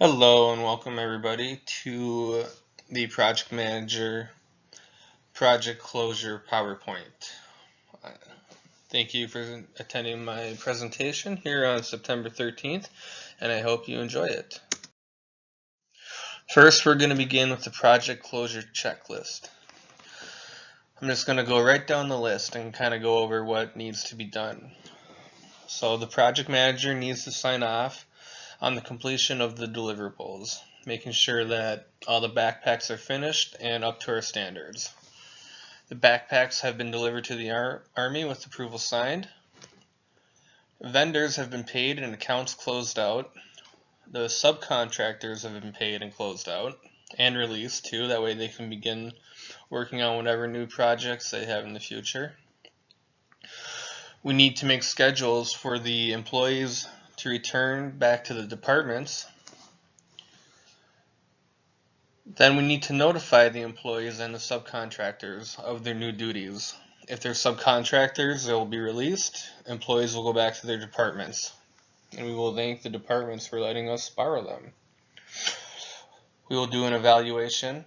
Hello and welcome everybody to the Project Manager Project Closure PowerPoint. Thank you for attending my presentation here on September 13th, and I hope you enjoy it. First, we're going to begin with the project closure checklist. I'm just going to go right down the list and kind of go over what needs to be done. So the project manager needs to sign off on the completion of the deliverables, making sure that all the backpacks are finished and up to our standards. The backpacks have been delivered to the Army with approval signed. Vendors have been paid and accounts closed out. The subcontractors have been paid and closed out and released too, that way they can begin working on whatever new projects they have in the future. We need to make schedules for the employees to return back to the departments. Then we need to notify the employees and the subcontractors of their new duties. If they're subcontractors, they will be released. Employees will go back to their departments. And we will thank the departments for letting us borrow them. We will do an evaluation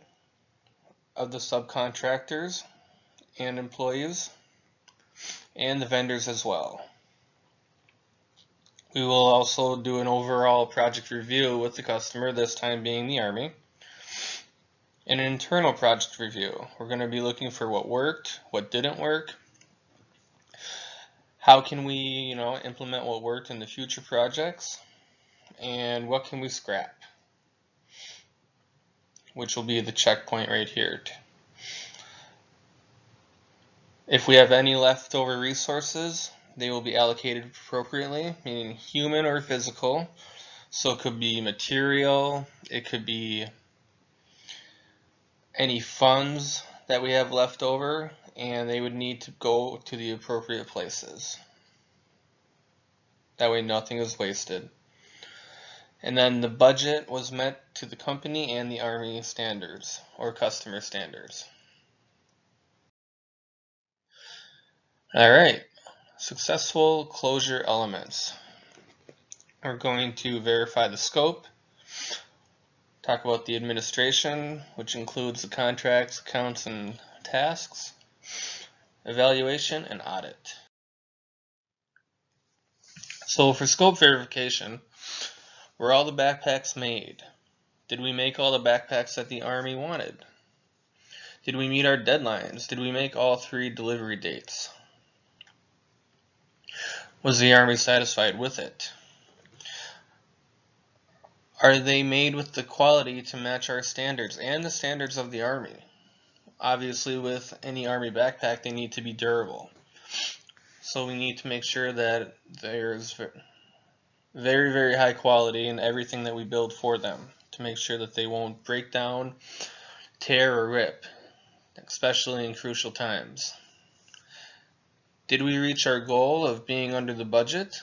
of the subcontractors and employees and the vendors as well. We will also do an overall project review with the customer, this time being the Army. An internal project review. We're going to be looking for what worked, what didn't work. How can we, implement what worked in the future projects? And what can we scrap? Which will be the checkpoint right here. If we have any leftover resources, they will be allocated appropriately, meaning human or physical. So it could be material, it could be any funds that we have left over, and they would need to go to the appropriate places. That way nothing is wasted. And then the budget was met to the company and the Army standards or customer standards. Alright, successful closure elements. We're going to verify the scope, talk about the administration, which includes the contracts, accounts, and tasks, evaluation, and audit. So for scope verification, were all the backpacks made? Did we make all the backpacks that the Army wanted? Did we meet our deadlines? Did we make all 3 delivery dates? Was the Army satisfied with it? Are they made with the quality to match our standards and the standards of the Army? Obviously, with any Army backpack, they need to be durable. So we need to make sure that there's very, very high quality in everything that we build for them to make sure that they won't break down, tear, or rip, especially in crucial times. Did we reach our goal of being under the budget?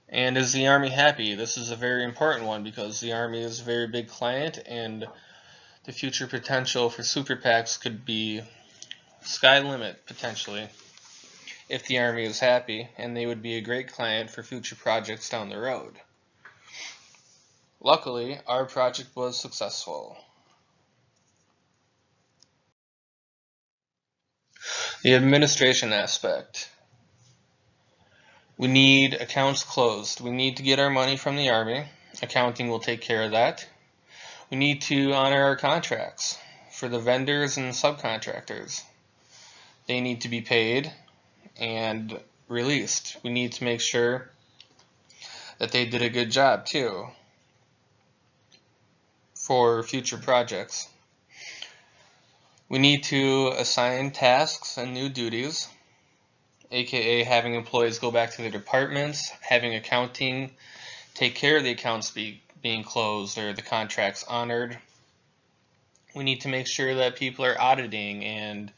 And is the Army happy? This is a very important one because the Army is a very big client and the future potential for super PACs could be sky limit potentially if the Army is happy, and they would be a great client for future projects down the road. Luckily, our project was successful. The administration aspect. We need accounts closed. We need to get our money from the Army. Accounting will take care of that. We need to honor our contracts for the vendors and subcontractors. They need to be paid and released. We need to make sure that they did a good job too for future projects. We need to assign tasks and new duties, aka having employees go back to their departments, having accounting take care of the accounts being closed or the contracts honored. We need to make sure that people are auditing and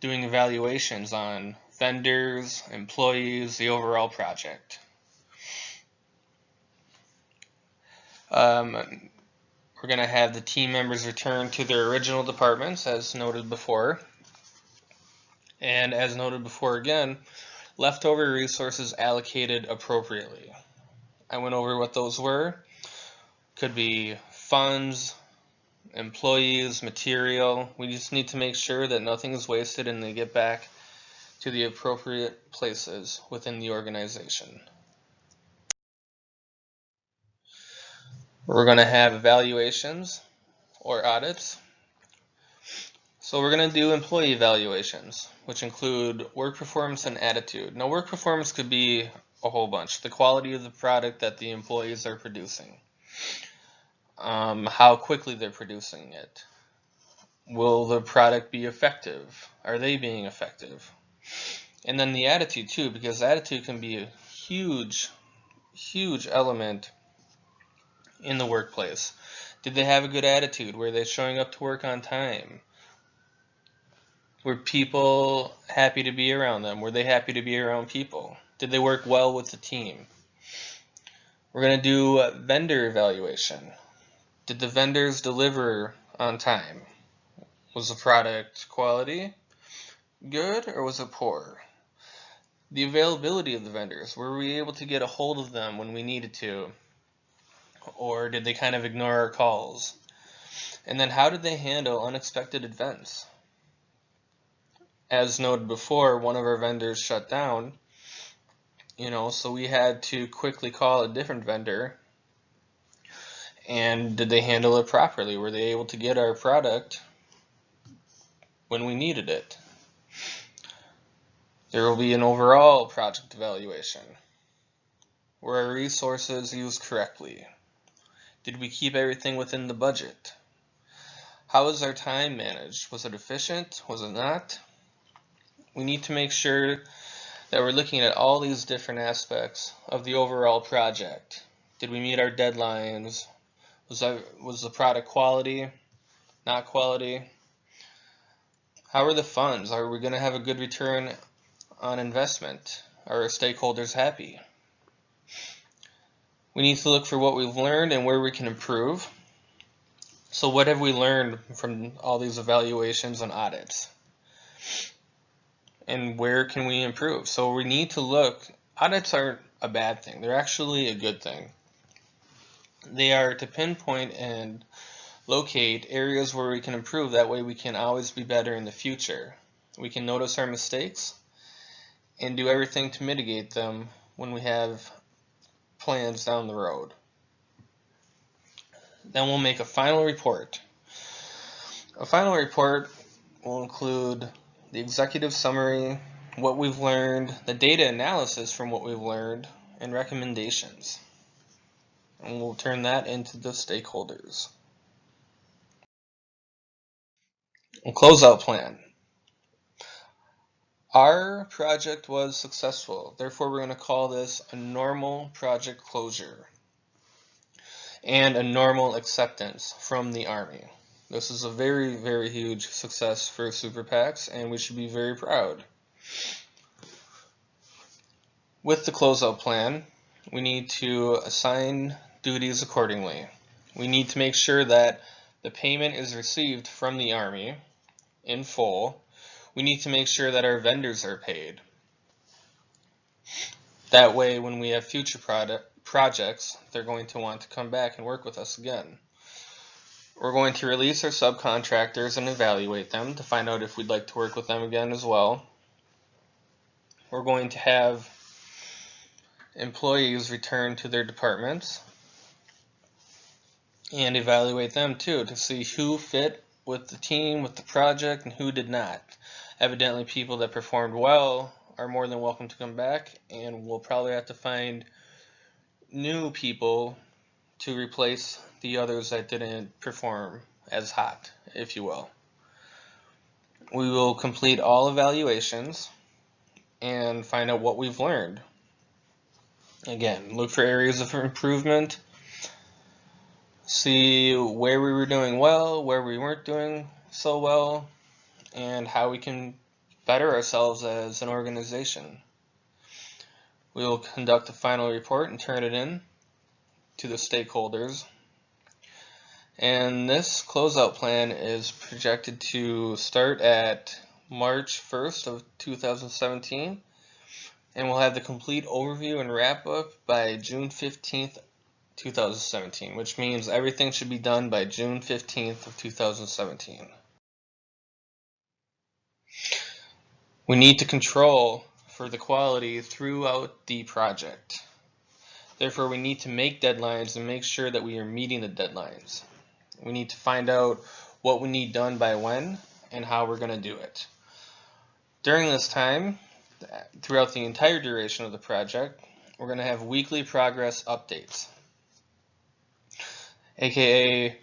doing evaluations on vendors, employees, the overall project. We're going to have the team members return to their original departments as noted before. And as noted before again, leftover resources allocated appropriately. I went over what those were. Could be funds, employees, material. We just need to make sure that nothing is wasted and they get back to the appropriate places within the organization. We're going to have evaluations or audits. So we're going to do employee evaluations, which include work performance and attitude. Now, work performance could be a whole bunch. The quality of the product that the employees are producing. How quickly they're producing it. Will the product be effective? Are they being effective? And then the attitude too, because attitude can be a huge element in the workplace. Did they have a good attitude? Were they showing up to work on time? Were people happy to be around them? Were they happy to be around people? Did they work well with the team? We're going to do vendor evaluation. Did the vendors deliver on time? Was the product quality good or was it poor? The availability of the vendors. Were we able to get a hold of them when we needed to? Or did they kind of ignore our calls? And then how did they handle unexpected events? As noted before, one of our vendors shut down, so we had to quickly call a different vendor. And did they handle it properly? Were they able to get our product when we needed it? There will be an overall project evaluation. Were our resources used correctly? Did we keep everything within the budget? How was our time managed? Was it efficient? Was it not? We need to make sure that we're looking at all these different aspects of the overall project. Did we meet our deadlines? Was the product quality? Not quality? How are the funds? Are we going to have a good return on investment? Are our stakeholders happy? We need to look for what we've learned and where we can improve. So what have we learned from all these evaluations and audits? And where can we improve? So we need to look. Audits aren't a bad thing. They're actually a good thing. They are to pinpoint and locate areas where we can improve. That way we can always be better in the future. We can notice our mistakes and do everything to mitigate them when we have plans down the road. Then we'll make a final report. A final report will include the executive summary, what we've learned, the data analysis from what we've learned, and recommendations. And we'll turn that into the stakeholders. A closeout plan. Our project was successful, therefore we're going to call this a normal project closure and a normal acceptance from the Army. This is a very, very huge success for Super PACs, and we should be very proud. With the closeout plan, we need to assign duties accordingly. We need to make sure that the payment is received from the Army in full. We need to make sure that our vendors are paid. That way, when we have future projects, they're going to want to come back and work with us again. We're going to release our subcontractors and evaluate them to find out if we'd like to work with them again as well. We're going to have employees return to their departments and evaluate them too to see who fit with the team, with the project, and who did not. Evidently, people that performed well are more than welcome to come back, and we'll probably have to find new people to replace the others that didn't perform as hot, if you will. We will complete all evaluations and find out what we've learned. Again, look for areas of improvement, see where we were doing well, where we weren't doing so well, and how we can better ourselves as an organization. We will conduct a final report and turn it in to the stakeholders. And this closeout plan is projected to start at March 1st of 2017 and we'll have the complete overview and wrap-up by June 15th, 2017, which means everything should be done by June 15th of 2017. We need to control for the quality throughout the project. Therefore, we need to make deadlines and make sure that we are meeting the deadlines. We need to find out what we need done by when and how we're going to do it. During this time, throughout the entire duration of the project, we're going to have weekly progress updates, aka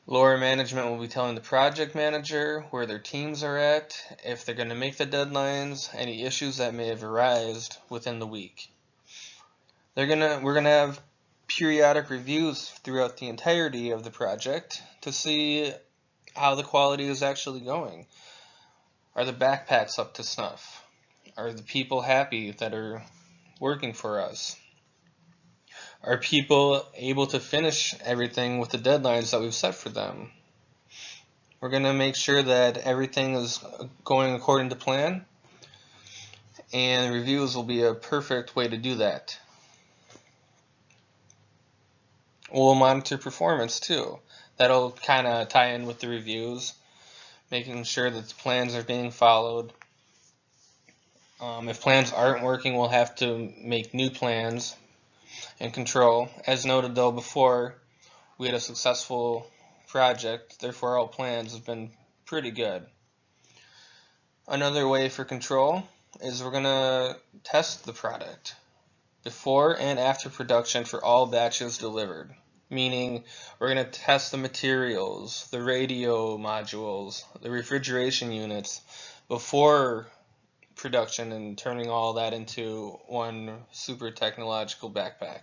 lower management will be telling the project manager where their teams are at, if they're going to make the deadlines, any issues that may have arisen within the week. We're going to have periodic reviews throughout the entirety of the project to see how the quality is actually going. Are the backpacks up to snuff? Are the people happy that are working for us? Are people able to finish everything with the deadlines that we've set for them? We're going to make sure that everything is going according to plan, and reviews will be a perfect way to do that. We'll monitor performance too. That'll kind of tie in with the reviews, making sure that the plans are being followed. If plans aren't working, we'll have to make new plans and control. As noted though before, we had a successful project, therefore all plans have been pretty good. Another way for control is we're going to test the product before and after production for all batches delivered. Meaning we're going to test the materials, the radio modules, the refrigeration units before production and turning all that into one super technological backpack.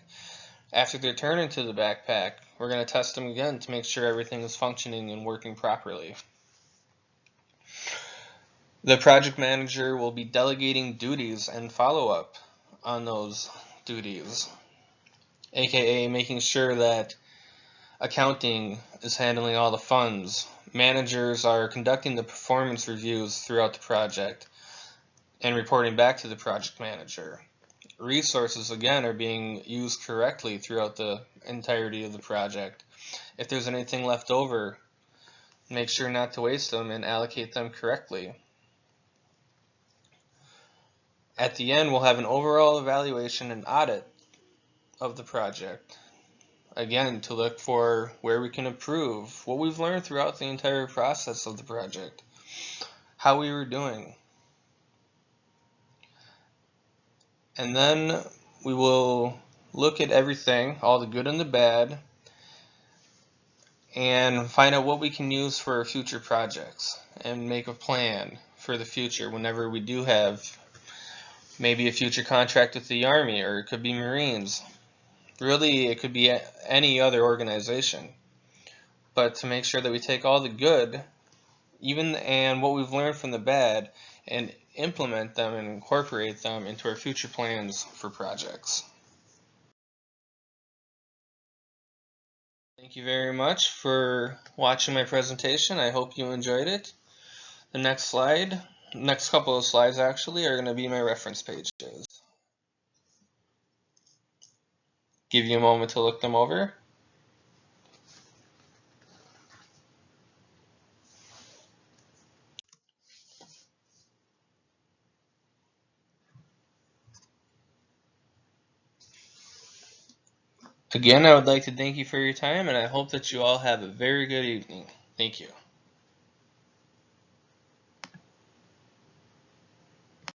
After they're turned into the backpack, we're going to test them again to make sure everything is functioning and working properly. The project manager will be delegating duties and follow-up on those duties, aka making sure that accounting is handling all the funds, managers are conducting the performance reviews throughout the project and reporting back to the project manager. Resources, again, are being used correctly throughout the entirety of the project. If there's anything left over, make sure not to waste them and allocate them correctly. At the end, we'll have an overall evaluation and audit of the project. Again, to look for where we can improve, what we've learned throughout the entire process of the project, how we were doing. And then we will look at everything, all the good and the bad, and find out what we can use for future projects and make a plan for the future whenever we do have maybe a future contract with the Army, or it could be Marines. Really, it could be any other organization. But to make sure that we take all the good, and what we've learned from the bad, and implement them and incorporate them into our future plans for projects. Thank you very much for watching my presentation. I hope you enjoyed it. The next couple of slides actually, are going to be my reference pages. Give you a moment to look them over. Again, I would like to thank you for your time, and I hope that you all have a very good evening. Thank you.